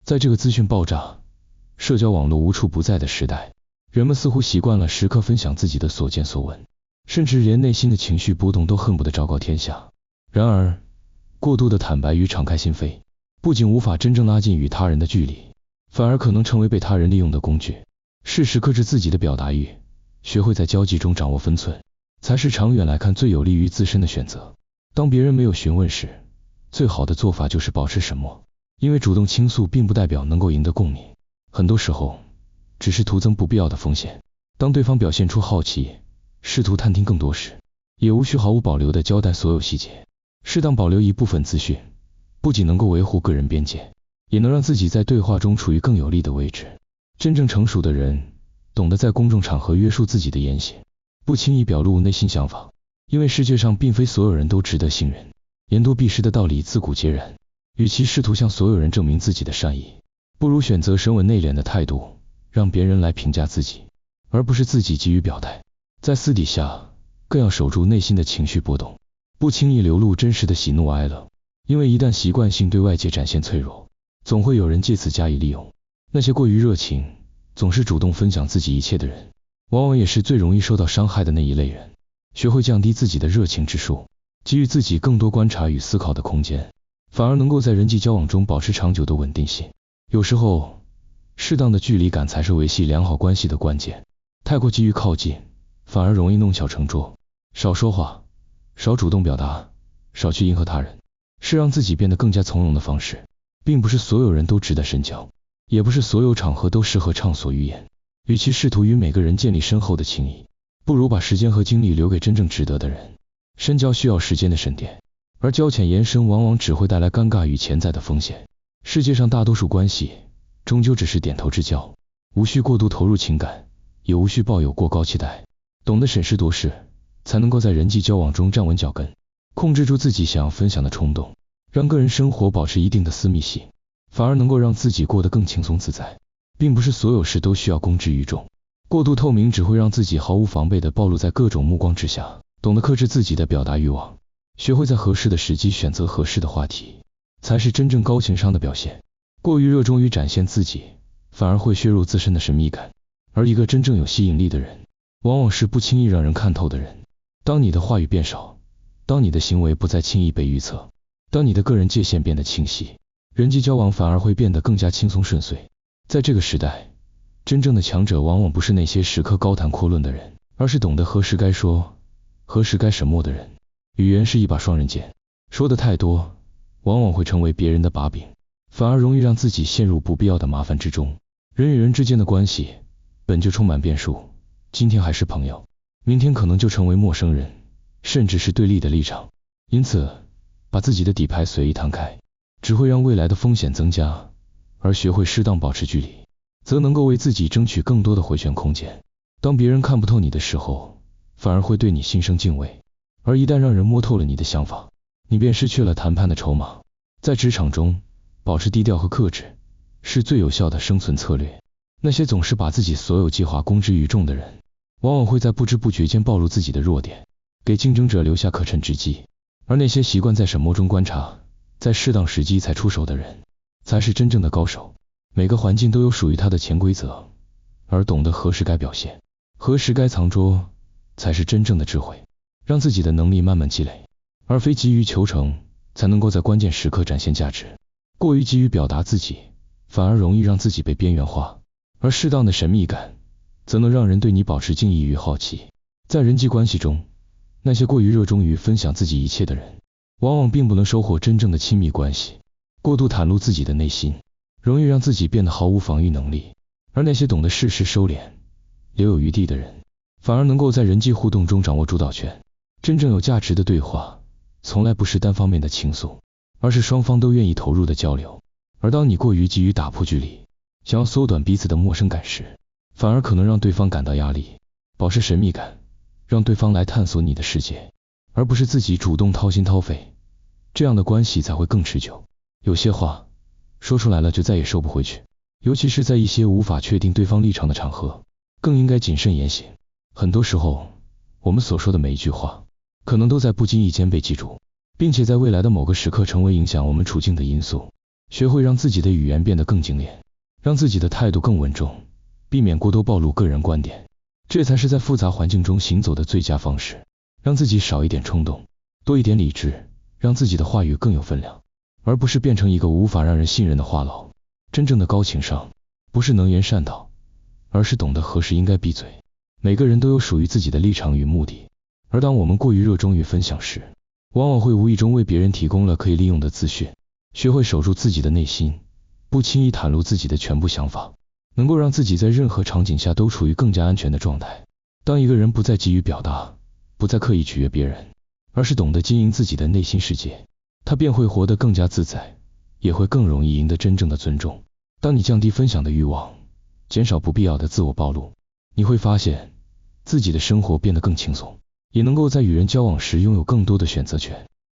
在这个资讯爆炸、社交网络无处不在的时代，人们似乎习惯了时刻分享自己的所见所闻，甚至连内心的情绪波动都恨不得昭告天下。然而，过度的坦白与敞开心扉，不仅无法真正拉近与他人的距离，反而可能成为被他人利用的工具。适时克制自己的表达欲，学会在交际中掌握分寸，才是长远来看最有利于自身的选择。当别人没有询问时，最好的做法就是保持沉默，因为主动倾诉并不代表能够赢得共鸣，很多时候只是徒增不必要的风险。当对方表现出好奇，试图探听更多时，也无需毫无保留地交代所有细节，适当保留一部分资讯，不仅能够维护个人边界，也能让自己在对话中处于更有利的位置。真正成熟的人懂得在公众场合约束自己的言行，不轻易表露内心想法，因为世界上并非所有人都值得信任。言多必失的道理自古皆然，与其试图向所有人证明自己的善意，不如选择沉稳内敛的态度，让别人来评价自己，而不是自己急于表态。在私底下，更要守住内心的情绪波动，不轻易流露真实的喜怒哀乐，因为一旦习惯性对外界展现脆弱，总会有人借此加以利用。那些过于热情，总是主动分享自己一切的人，往往也是最容易受到伤害的那一类人。学会降低自己的热情指数，给予自己更多观察与思考的空间，反而能够在人际交往中保持长久的稳定性。有时候，适当的距离感才是维系良好关系的关键。太过急于靠近，反而容易弄巧成拙。少说话，少主动表达，少去迎合他人，是让自己变得更加从容的方式。并不是所有人都值得深交，也不是所有场合都适合畅所欲言。与其试图与每个人建立深厚的情谊，不如把时间和精力留给真正值得的人。深交需要时间的沉淀，而交浅言深往往只会带来尴尬与潜在的风险。世界上大多数关系终究只是点头之交，无需过度投入情感，也无需抱有过高期待。懂得审时度势，才能够在人际交往中站稳脚跟，控制住自己想要分享的冲动，让个人生活保持一定的私密性，反而能够让自己过得更轻松自在。并不是所有事都需要公之于众，过度透明只会让自己毫无防备地暴露在各种目光之下。懂得克制自己的表达欲望，学会在合适的时机选择合适的话题，才是真正高情商的表现。过于热衷于展现自己，反而会削弱自身的神秘感。而一个真正有吸引力的人，往往是不轻易让人看透的人。当你的话语变少，当你的行为不再轻易被预测，当你的个人界限变得清晰，人际交往反而会变得更加轻松顺遂。在这个时代，真正的强者往往不是那些时刻高谈阔论的人，而是懂得何时该说，何时该沉默的人。语言是一把双刃剑，说的太多，往往会成为别人的把柄，反而容易让自己陷入不必要的麻烦之中。人与人之间的关系本就充满变数，今天还是朋友，明天可能就成为陌生人，甚至是对立的立场。因此，把自己的底牌随意摊开，只会让未来的风险增加，而学会适当保持距离，则能够为自己争取更多的回旋空间。当别人看不透你的时候，反而会对你心生敬畏，而一旦让人摸透了你的想法，你便失去了谈判的筹码。在职场中，保持低调和克制，是最有效的生存策略。那些总是把自己所有计划公之于众的人，往往会在不知不觉间暴露自己的弱点，给竞争者留下可乘之机。而那些习惯在沉默中观察，在适当时机才出手的人，才是真正的高手。每个环境都有属于它的潜规则，而懂得何时该表现，何时该藏拙，才是真正的智慧。让自己的能力慢慢积累，而非急于求成，才能够在关键时刻展现价值。过于急于表达自己，反而容易让自己被边缘化，而适当的神秘感，则能让人对你保持敬意与好奇。在人际关系中，那些过于热衷于分享自己一切的人，往往并不能收获真正的亲密关系。过度袒露自己的内心，容易让自己变得毫无防御能力，而那些懂得适时收敛，留有余地的人，反而能够在人际互动中掌握主导权。真正有价值的对话，从来不是单方面的倾诉，而是双方都愿意投入的交流。而当你过于急于打破距离，想要缩短彼此的陌生感时，反而可能让对方感到压力。保持神秘感，让对方来探索你的世界，而不是自己主动掏心掏肺，这样的关系才会更持久。有些话说出来了就再也收不回去，尤其是在一些无法确定对方立场的场合，更应该谨慎言行。很多时候，我们所说的每一句话，可能都在不经意间被记住，并且在未来的某个时刻成为影响我们处境的因素。学会让自己的语言变得更精炼，让自己的态度更稳重，避免过多暴露个人观点，这才是在复杂环境中行走的最佳方式。让自己少一点冲动，多一点理智，让自己的话语更有分量，而不是变成一个无法让人信任的话痨。真正的高情商，不是能言善道，而是懂得何时应该闭嘴。每个人都有属于自己的立场与目的，而当我们过于热衷于分享时，往往会无意中为别人提供了可以利用的资讯。学会守住自己的内心，不轻易袒露自己的全部想法，能够让自己在任何场景下都处于更加安全的状态。当一个人不再急于表达，不再刻意取悦别人，而是懂得经营自己的内心世界，他便会活得更加自在，也会更容易赢得真正的尊重。当你降低分享的欲望，减少不必要的自我暴露，你会发现自己的生活变得更轻松，也能够在与人交往时拥有更多的选择权。